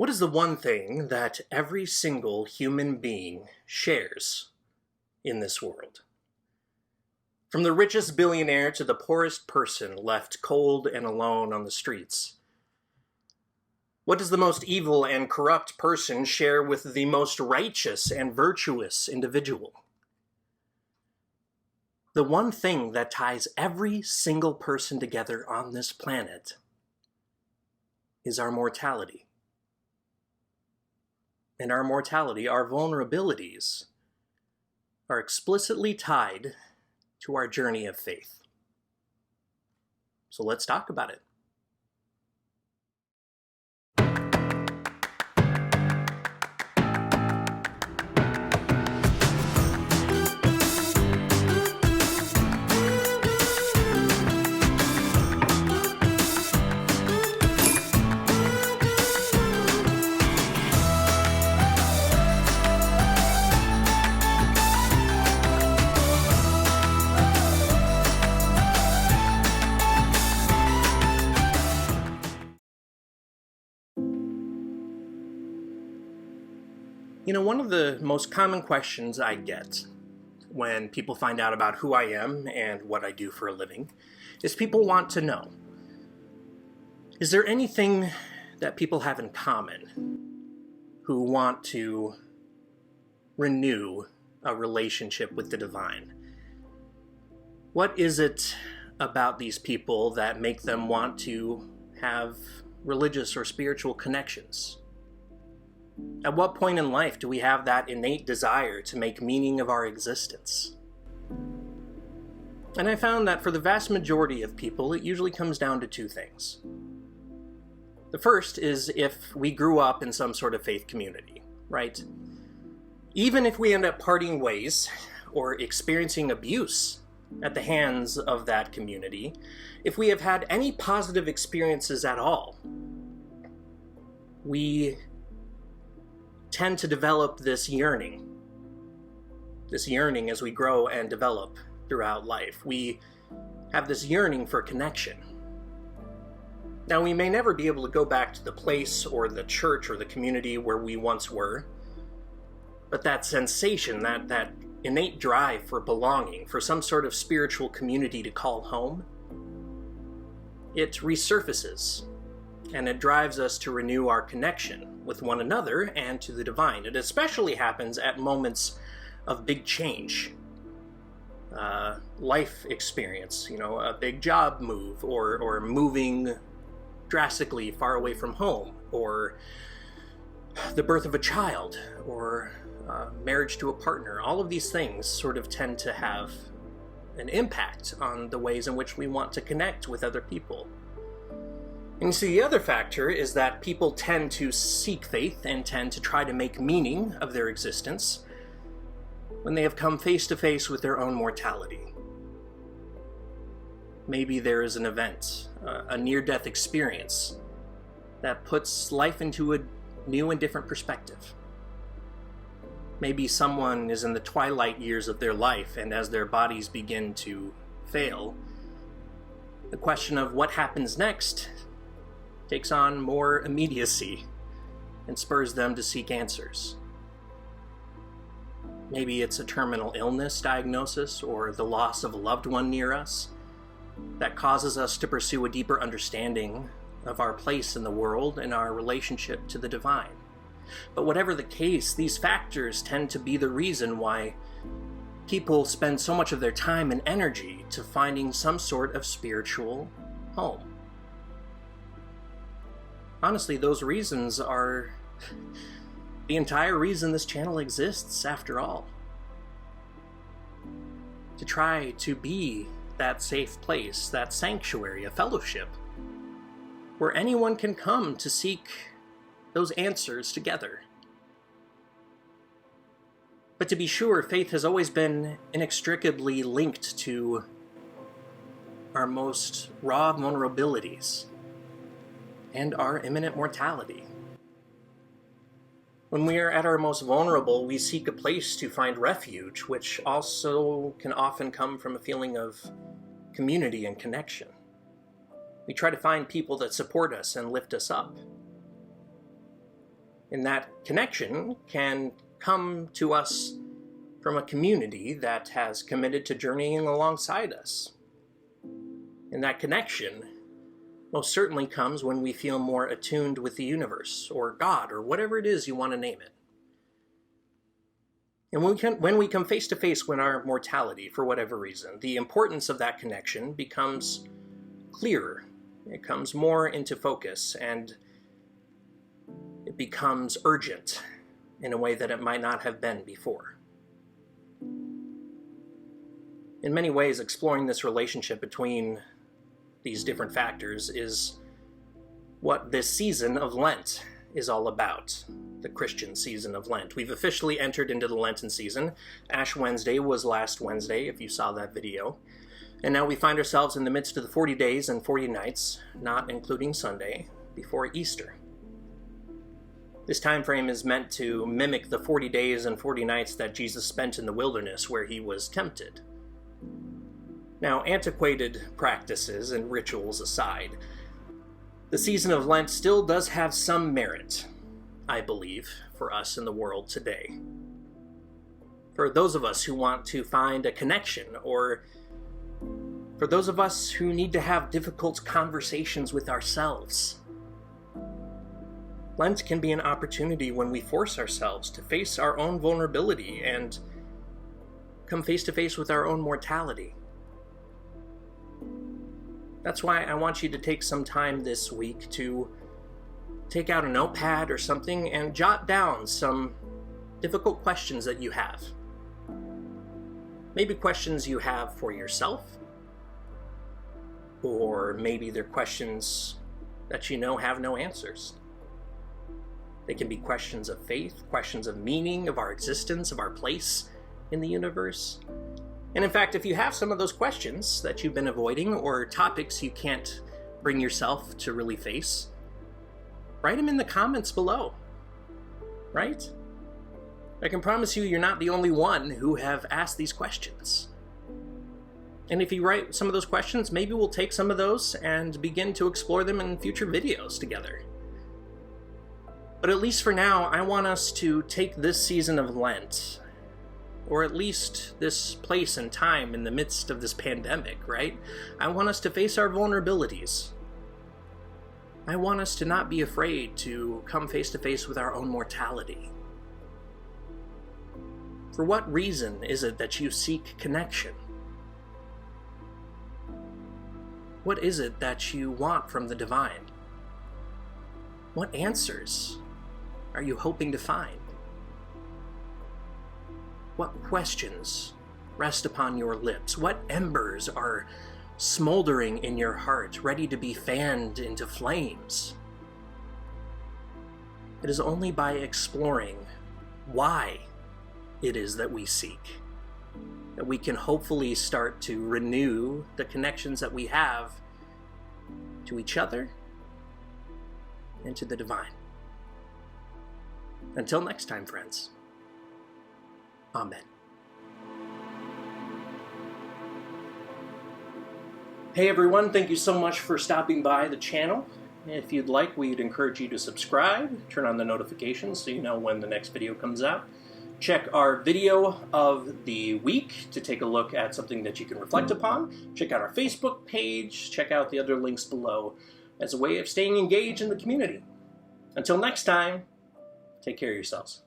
What is the one thing that every single human being shares in this world? From the richest billionaire to the poorest person left cold and alone on the streets. What does the most evil and corrupt person share with the most righteous and virtuous individual? The one thing that ties every single person together on this planet is our mortality. And our mortality, our vulnerabilities, are explicitly tied to our journey of faith. So let's talk about it. One of the most common questions I get when people find out about who I am and what I do for a living is people want to know, is there anything that people have in common who want to renew a relationship with the divine? What is it about these people that make them want to have religious or spiritual connections? At what point in life do we have that innate desire to make meaning of our existence? And I found that for the vast majority of people, it usually comes down to two things. The first is if we grew up in some sort of faith community, right? Even if we end up parting ways or experiencing abuse at the hands of that community, if we have had any positive experiences at all, we tend to develop this yearning as we grow and develop throughout life. We have this yearning for connection. Now, we may never be able to go back to the place or the church or the community where we once were, but that sensation, that innate drive for belonging, for some sort of spiritual community to call home, it resurfaces, and it drives us to renew our connection with one another and to the divine. It especially happens at moments of big change, life experience, a big job move, or moving drastically far away from home, or the birth of a child, or marriage to a partner. All of these things sort of tend to have an impact on the ways in which we want to connect with other people. And so the other factor is that people tend to seek faith and tend to try to make meaning of their existence when they have come face to face with their own mortality. Maybe there is an event, a near-death experience, that puts life into a new and different perspective. Maybe someone is in the twilight years of their life, and as their bodies begin to fail, the question of what happens next takes on more immediacy and spurs them to seek answers. Maybe it's a terminal illness diagnosis or the loss of a loved one near us that causes us to pursue a deeper understanding of our place in the world and our relationship to the divine. But whatever the case, these factors tend to be the reason why people spend so much of their time and energy to finding some sort of spiritual home. Honestly, those reasons are the entire reason this channel exists, after all. To try to be that safe place, that sanctuary, a fellowship, where anyone can come to seek those answers together. But to be sure, faith has always been inextricably linked to our most raw vulnerabilities and our imminent mortality. When we are at our most vulnerable, we seek a place to find refuge, which also can often come from a feeling of community and connection. We try to find people that support us and lift us up. And that connection can come to us from a community that has committed to journeying alongside us. And that connection most certainly comes when we feel more attuned with the universe, or God, or whatever it is you want to name it. And when we come face to face with our mortality, for whatever reason, the importance of that connection becomes clearer. It comes more into focus, and it becomes urgent in a way that it might not have been before. In many ways, exploring this relationship between these different factors is what this season of Lent is all about, the Christian season of Lent. We've officially entered into the Lenten season. Ash Wednesday was last Wednesday, if you saw that video. And now we find ourselves in the midst of the 40 days and 40 nights, not including Sunday, before Easter. This time frame is meant to mimic the 40 days and 40 nights that Jesus spent in the wilderness where he was tempted. Now, antiquated practices and rituals aside, the season of Lent still does have some merit, I believe, for us in the world today. For those of us who want to find a connection, or for those of us who need to have difficult conversations with ourselves, Lent can be an opportunity when we force ourselves to face our own vulnerability and come face to face with our own mortality. That's why I want you to take some time this week to take out a notepad or something and jot down some difficult questions that you have. Maybe questions you have for yourself, or maybe they're questions that you know have no answers. They can be questions of faith, questions of meaning, of our existence, of our place in the universe. And in fact, if you have some of those questions that you've been avoiding, or topics you can't bring yourself to really face, write them in the comments below, right? I can promise you you're not the only one who have asked these questions. And if you write some of those questions, maybe we'll take some of those and begin to explore them in future videos together. But at least for now, I want us to take this season of Lent, or at least this place and time in the midst of this pandemic, right? I want us to face our vulnerabilities. I want us to not be afraid to come face to face with our own mortality. For what reason is it that you seek connection? What is it that you want from the divine? What answers are you hoping to find? What questions rest upon your lips? What embers are smoldering in your heart, ready to be fanned into flames? It is only by exploring why it is that we seek that we can hopefully start to renew the connections that we have to each other and to the divine. Until next time, friends. Amen. Hey everyone, thank you so much for stopping by the channel. If you'd like, we'd encourage you to subscribe, turn on the notifications so you know when the next video comes out. Check our video of the week to take a look at something that you can reflect upon. Check out our Facebook page, check out the other links below as a way of staying engaged in the community. Until next time, take care of yourselves.